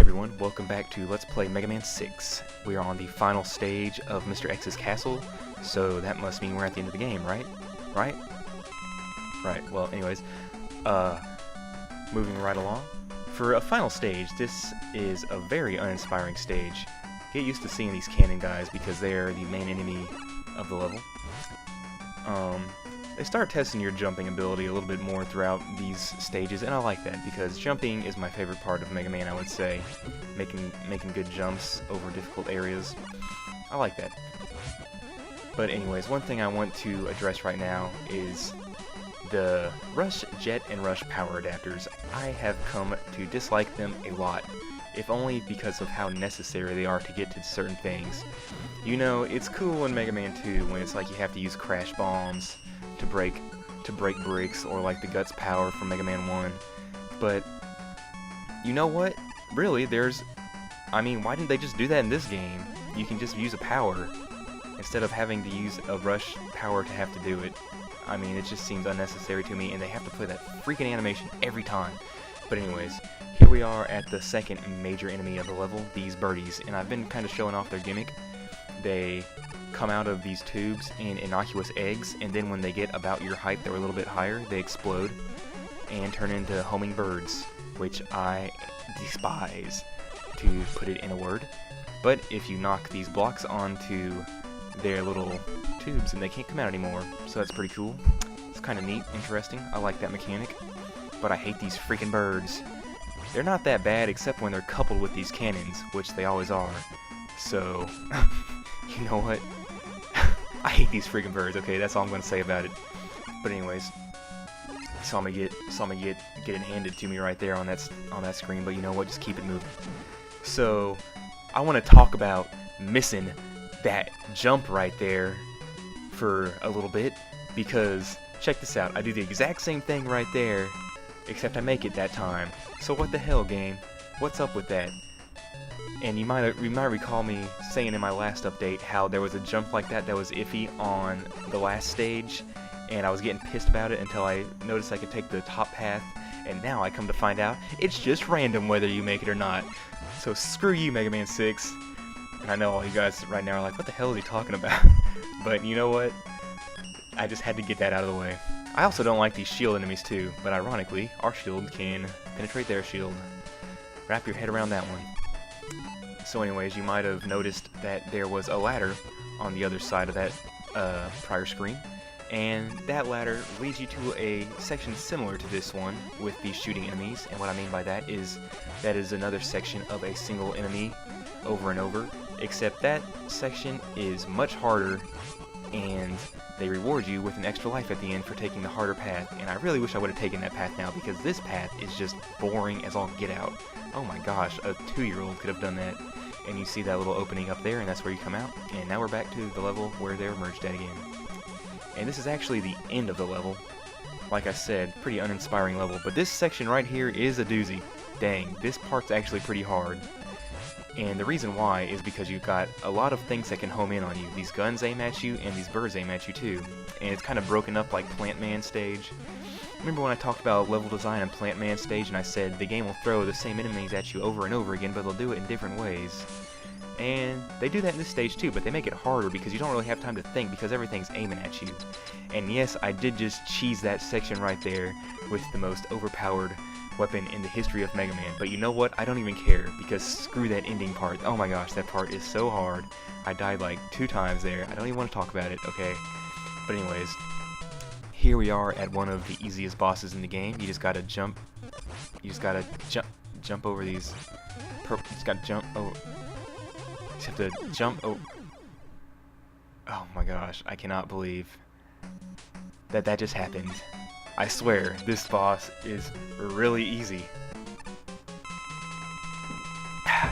everyone, welcome back to Let's Play Mega Man 6. We are on the final stage of Mr. X's castle, so that must mean we're at the end of the game, right? Right? Right, well, anyways, moving right along. For a final stage, this is a very uninspiring stage. Get used to seeing these cannon guys because they're the main enemy of the level. They start testing your jumping ability a little bit more throughout these stages, and I like that because jumping is my favorite part of Mega Man, I would say. Making good jumps over difficult areas. I like that. But anyways, one thing I want to address right now is the Rush Jet and Rush power adapters. I have come to dislike them a lot, if only because of how necessary they are to get to certain things. You know, it's cool in Mega Man 2 when it's like you have to use crash bombs to break bricks, or like the Guts power from Mega Man 1. But you know what? Really, I mean, why didn't they just do that in this game? You can just use a power instead of having to use a Rush power to have to do it. I mean, it just seems unnecessary to me, and they have to play that freaking animation every time. But anyways, here we are at the second major enemy of the level, these birdies, and I've been kind of showing off their gimmick. They come out of these tubes in innocuous eggs, and then when they get about your height, they're a little bit higher, they explode and turn into homing birds, which I despise, to put it in a word. But if you knock these blocks onto their little tubes, and they can't come out anymore, so that's pretty cool. It's kind of neat, interesting, I like that mechanic. But I hate these freaking birds. They're not that bad except when they're coupled with these cannons, which they always are. So, you know what? I hate these freaking birds, okay, that's all I'm going to say about it. But anyways, saw me get it handed to me right there on that screen, but you know what, just keep it moving. So, I want to talk about missing that jump right there for a little bit, because, check this out, I do the exact same thing right there, except I make it that time. So what the hell, game? What's up with that? And you might recall me saying in my last update how there was a jump like that was iffy on the last stage, and I was getting pissed about it until I noticed I could take the top path, and now I come to find out it's just random whether you make it or not. So screw you, Mega Man 6. And I know all you guys right now are like, what the hell is he talking about? But you know what? I just had to get that out of the way. I also don't like these shield enemies too, but ironically, our shield can penetrate their shield. Wrap your head around that one. So anyways, you might have noticed that there was a ladder on the other side of that prior screen, and that ladder leads you to a section similar to this one with these shooting enemies, and what I mean by that is another section of a single enemy over and over, except that section is much harder, and they reward you with an extra life at the end for taking the harder path, and I really wish I would have taken that path now, because this path is just boring as all get out. Oh my gosh, a 2-year-old could have done that. And you see that little opening up there, and that's where you come out, and now we're back to the level where they're merged at again. And this is actually the end of the level. Like I said, pretty uninspiring level, but this section right here is a doozy. Dang, this part's actually pretty hard. And the reason why is because you've got a lot of things that can home in on you. These guns aim at you, and these birds aim at you too. And it's kind of broken up like Plant Man stage. Remember when I talked about level design in Plant Man stage, and I said the game will throw the same enemies at you over and over again, but they'll do it in different ways. And they do that in this stage too, but they make it harder because you don't really have time to think because everything's aiming at you. And yes, I did just cheese that section right there with the most overpowered weapon in the history of Mega Man. But you know what? I don't even care, because screw that ending part. Oh my gosh, that part is so hard. I died like 2 times there. I don't even want to talk about it, okay? But anyways, here we are at one of the easiest bosses in the game. You just gotta jump. You just gotta jump over these. You just gotta jump. Oh, you just have to jump. Oh my gosh! I cannot believe that just happened. I swear, this boss is really easy.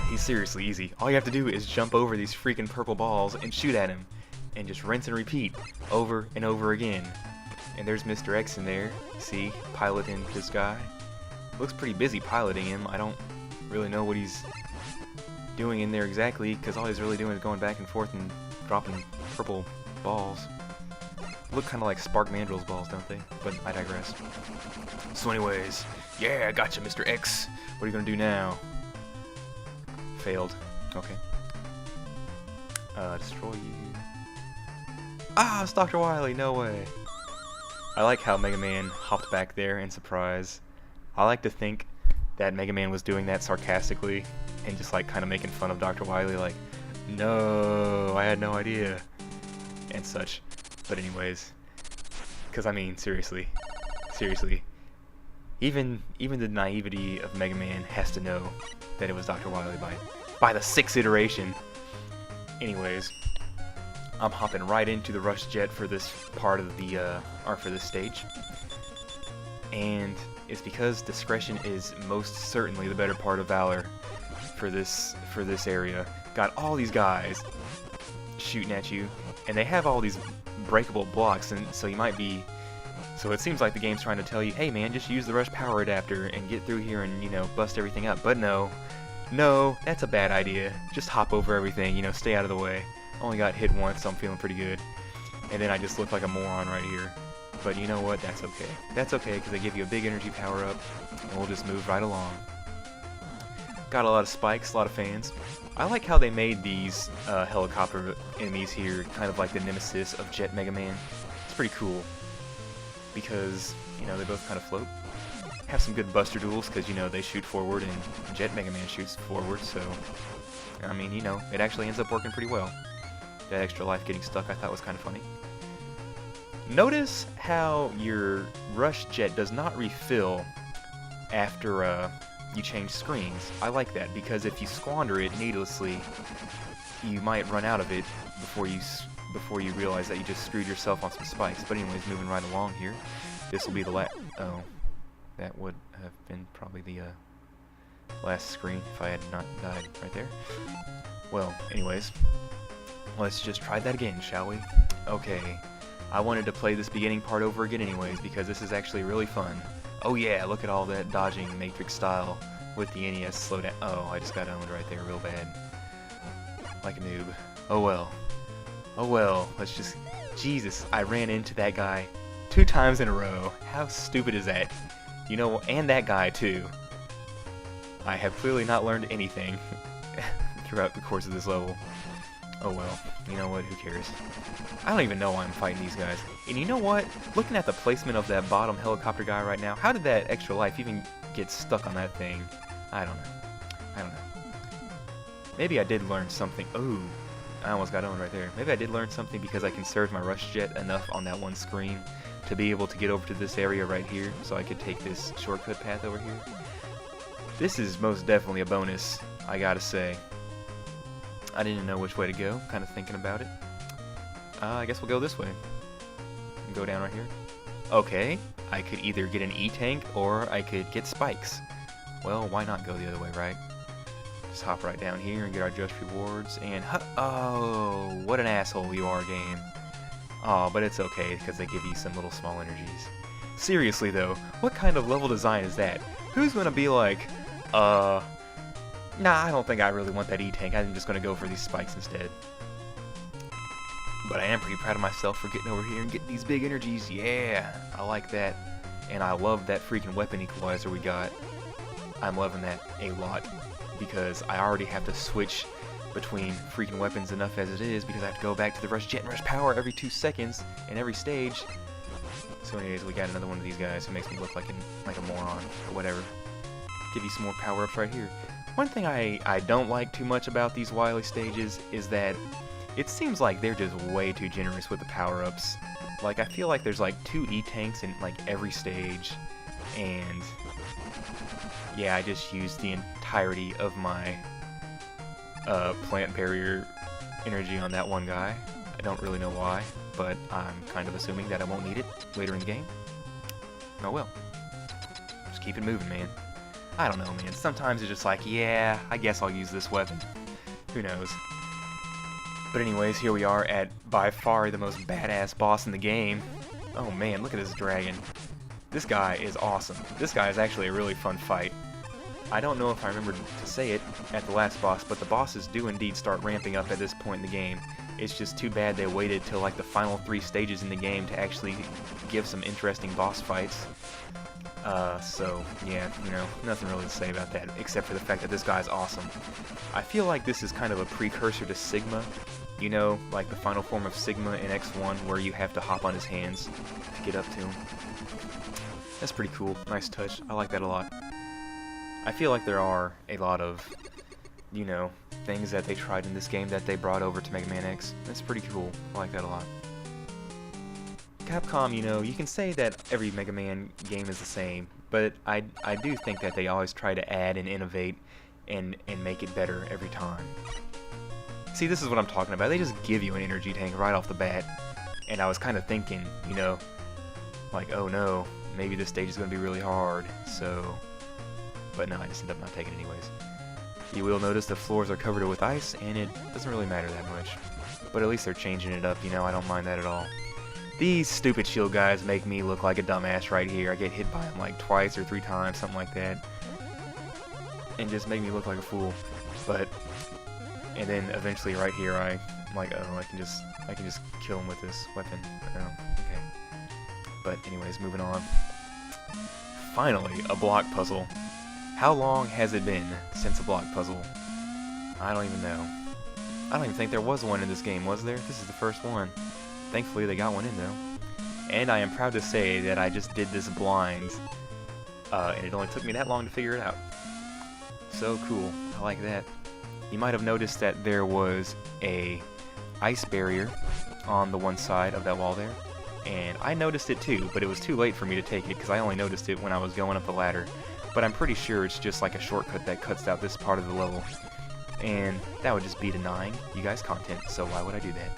He's seriously easy. All you have to do is jump over these freaking purple balls and shoot at him, and just rinse and repeat over and over again. And there's Mr. X in there, see, piloting this guy. Looks pretty busy piloting him. I don't really know what he's doing in there exactly, because all he's really doing is going back and forth and dropping purple balls. Look kind of like Spark Mandrill's balls, don't they? But I digress. So anyways, yeah, I gotcha, Mr. X. What are you gonna do now? failed. Okay. Destroy you. Ah, it's Dr. Wily, no way. I like how Mega Man hopped back there in surprise. I like to think that Mega Man was doing that sarcastically and just like kind of making fun of Dr. Wily, like, no, I had no idea, and such. But anyways, because I mean, seriously, even the naivety of Mega Man has to know that it was Dr. Wily by the 6th iteration. Anyways, I'm hopping right into the Rush Jet for this part of the for this stage, and it's because discretion is most certainly the better part of valor for this area. Got all these guys shooting at you, and they have all these breakable blocks, and so you might be. So it seems like the game's trying to tell you, hey man, just use the Rush Power Adapter and get through here and, you know, bust everything up. But no, that's a bad idea. Just hop over everything, you know, stay out of the way. Only got hit once, so I'm feeling pretty good. And then I just look like a moron right here. But you know what? That's okay. That's okay, because they give you a big energy power-up, and we'll just move right along. Got a lot of spikes, a lot of fans. I like how they made these helicopter enemies here kind of like the nemesis of Jet Mega Man. It's pretty cool, because, you know, they both kind of float. Have some good buster duels, because, you know, they shoot forward, and Jet Mega Man shoots forward, so, I mean, you know, it actually ends up working pretty well. That extra life getting stuck I thought was kind of funny. Notice how your Rush Jet does not refill after you change screens. I like that, because if you squander it needlessly, you might run out of it before you realize that you just screwed yourself on some spikes. But anyways, moving right along here. This will be the last. Oh, that would have been probably the last screen if I had not died right there. Well, anyways, let's just try that again, shall we? Okay. I wanted to play this beginning part over again anyways, because this is actually really fun. Oh yeah, look at all that dodging Matrix style with the NES slowdown. Oh, I just got owned right there real bad. Like a noob. Oh well. Oh well, let's just... Jesus, I ran into that guy 2 times in a row. How stupid is that? You know, and that guy too. I have clearly not learned anything throughout the course of this level. Oh well, you know what, who cares? I don't even know why I'm fighting these guys. And you know what? Looking at the placement of that bottom helicopter guy right now, how did that extra life even get stuck on that thing? I don't know. Maybe I did learn something. Ooh, I almost got owned right there. Maybe I did learn something because I conserved my Rush Jet enough on that one screen to be able to get over to this area right here, so I could take this shortcut path over here. This is most definitely a bonus, I gotta say. I didn't know which way to go, kind of thinking about it. I guess we'll go this way. Go down right here. Okay, I could either get an E-Tank or I could get spikes. Well, why not go the other way, right? Just hop right down here and get our just rewards, and oh, what an asshole you are, game. Oh, but it's okay, because they give you some little small energies. Seriously though, what kind of level design is that? Who's gonna be like, nah, I don't think I really want that E-Tank, I'm just gonna go for these spikes instead. But I am pretty proud of myself for getting over here and getting these big energies, yeah, I like that. And I love that freaking weapon equalizer we got. I'm loving that a lot, because I already have to switch between freaking weapons enough as it is, because I have to go back to the Rush Jet and Rush Power every 2 seconds in every stage. So anyways, we got another one of these guys who makes me look like a moron, or whatever. Give you some more power-ups right here. One thing I don't like too much about these Wily stages is that it seems like they're just way too generous with the power-ups. Like, I feel like there's like 2 E-Tanks in like every stage, and yeah, I just used the entirety of my plant barrier energy on that one guy. I don't really know why, but I'm kind of assuming that I won't need it later in the game. Oh well. Just keep it moving, man. I don't know, man. Sometimes it's just like, yeah, I guess I'll use this weapon. Who knows? But anyways, here we are at by far the most badass boss in the game. Oh man, look at this dragon. This guy is awesome. This guy is actually a really fun fight. I don't know if I remembered to say it at the last boss, but the bosses do indeed start ramping up at this point in the game. It's just too bad they waited till like the final 3 stages in the game to actually give some interesting boss fights. So, yeah, you know, nothing really to say about that, except for the fact that this guy's awesome. I feel like this is kind of a precursor to Sigma, you know, like the final form of Sigma in X1, where you have to hop on his hands to get up to him. That's pretty cool. Nice touch. I like that a lot. I feel like there are a lot of, you know, things that they tried in this game that they brought over to Mega Man X. That's pretty cool. I like that a lot. Capcom, you know, you can say that every Mega Man game is the same, but I do think that they always try to add and innovate and make it better every time. See, this is what I'm talking about. They just give you an energy tank right off the bat, and I was kind of thinking, you know, like, oh no, maybe this stage is going to be really hard, so... But no, I just end up not taking it anyways. You will notice the floors are covered with ice, and it doesn't really matter that much. But at least they're changing it up, you know, I don't mind that at all. These stupid shield guys make me look like a dumbass right here. I get hit by them like twice or 3 times, something like that. And just make me look like a fool. But, and then eventually right here I'm like, oh, I can just kill him with this weapon. Oh, okay. But anyways, moving on. Finally, a block puzzle. How long has it been since a block puzzle? I don't even know. I don't even think there was one in this game, was there? This is the first one. Thankfully they got one in though. And I am proud to say that I just did this blind, and it only took me that long to figure it out. So cool, I like that. You might have noticed that there was a ice barrier on the one side of that wall there, and I noticed it too, but it was too late for me to take it because I only noticed it when I was going up the ladder. But I'm pretty sure it's just like a shortcut that cuts out this part of the level, and that would just be denying you guys content, so why would I do that?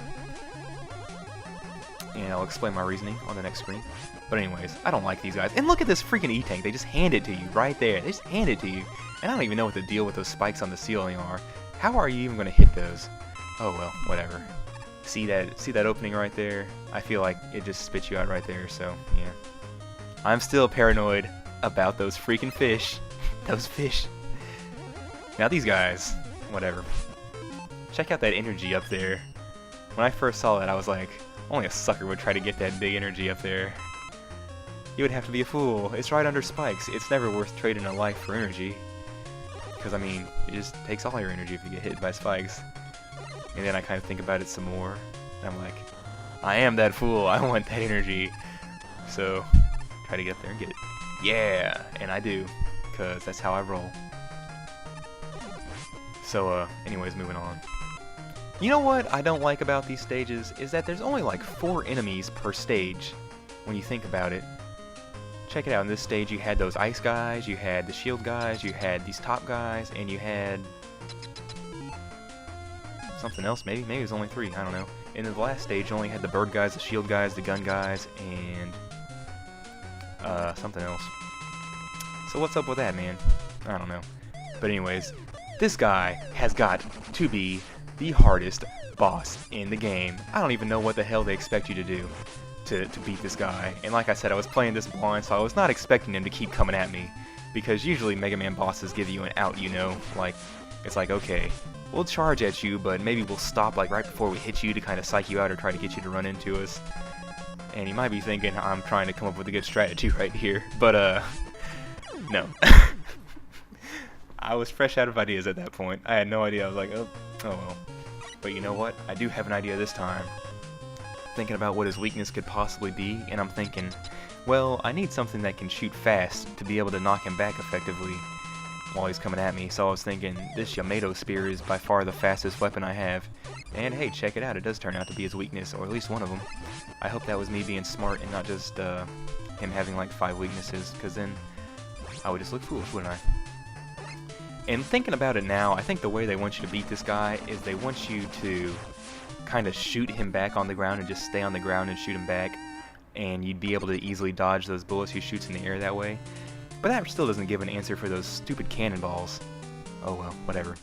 And I'll explain my reasoning on the next screen. But anyways, I don't like these guys. And look at this freaking E-Tank. They just hand it to you right there. They just hand it to you. And I don't even know what the deal with those spikes on the ceiling are. How are you even going to hit those? Oh well, whatever. See that opening right there? I feel like it just spits you out right there, so yeah. I'm still paranoid about those freaking fish. Those fish. Now these guys, whatever. Check out that energy up there. When I first saw that, I was like, only a sucker would try to get that big energy up there. You would have to be a fool. It's right under spikes. It's never worth trading a life for energy. Because, I mean, it just takes all your energy if you get hit by spikes. And then I kind of think about it some more, and I'm like, I am that fool. I want that energy. So, try to get up there and get it. Yeah! And I do. Because that's how I roll. So, anyways, moving on. You know what I don't like about these stages is that there's only like 4 enemies per stage when you think about it. Check it out, in this stage you had those ice guys, you had the shield guys, you had these top guys, and you had something else maybe? Maybe it was only 3, I don't know. In the last stage you only had the bird guys, the shield guys, the gun guys, and something else. So what's up with that, man? I don't know. But anyways, this guy has got to be the hardest boss in the game. I don't even know what the hell they expect you to do to beat this guy. And like I said, I was playing this blind, so I was not expecting him to keep coming at me. Because usually Mega Man bosses give you an out, you know? Like, it's like, okay, we'll charge at you, but maybe we'll stop like right before we hit you to kind of psych you out or try to get you to run into us. And you might be thinking I'm trying to come up with a good strategy right here. But, no. I was fresh out of ideas at that point. I had no idea. I was like, oh well. But you know what? I do have an idea this time. Thinking about what his weakness could possibly be, and I'm thinking, well, I need something that can shoot fast to be able to knock him back effectively while he's coming at me. So I was thinking, this Yamato spear is by far the fastest weapon I have. And hey, check it out, it does turn out to be his weakness, or at least one of them. I hope that was me being smart and not just him having like 5 weaknesses, because then I would just look foolish, wouldn't I? And thinking about it now, I think the way they want you to beat this guy is they want you to kind of shoot him back on the ground and just stay on the ground and shoot him back, and you'd be able to easily dodge those bullets he shoots in the air that way. But that still doesn't give an answer for those stupid cannonballs. Oh well, whatever.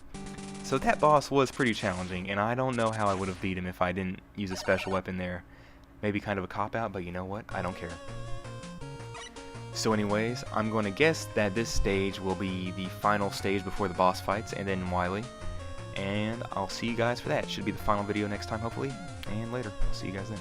So that boss was pretty challenging, and I don't know how I would have beat him if I didn't use a special weapon there. Maybe kind of a cop-out, but you know what? I don't care. So anyways, I'm going to guess that this stage will be the final stage before the boss fights, and then Wily. And I'll see you guys for that. Should be the final video next time, hopefully. And later. I'll see you guys then.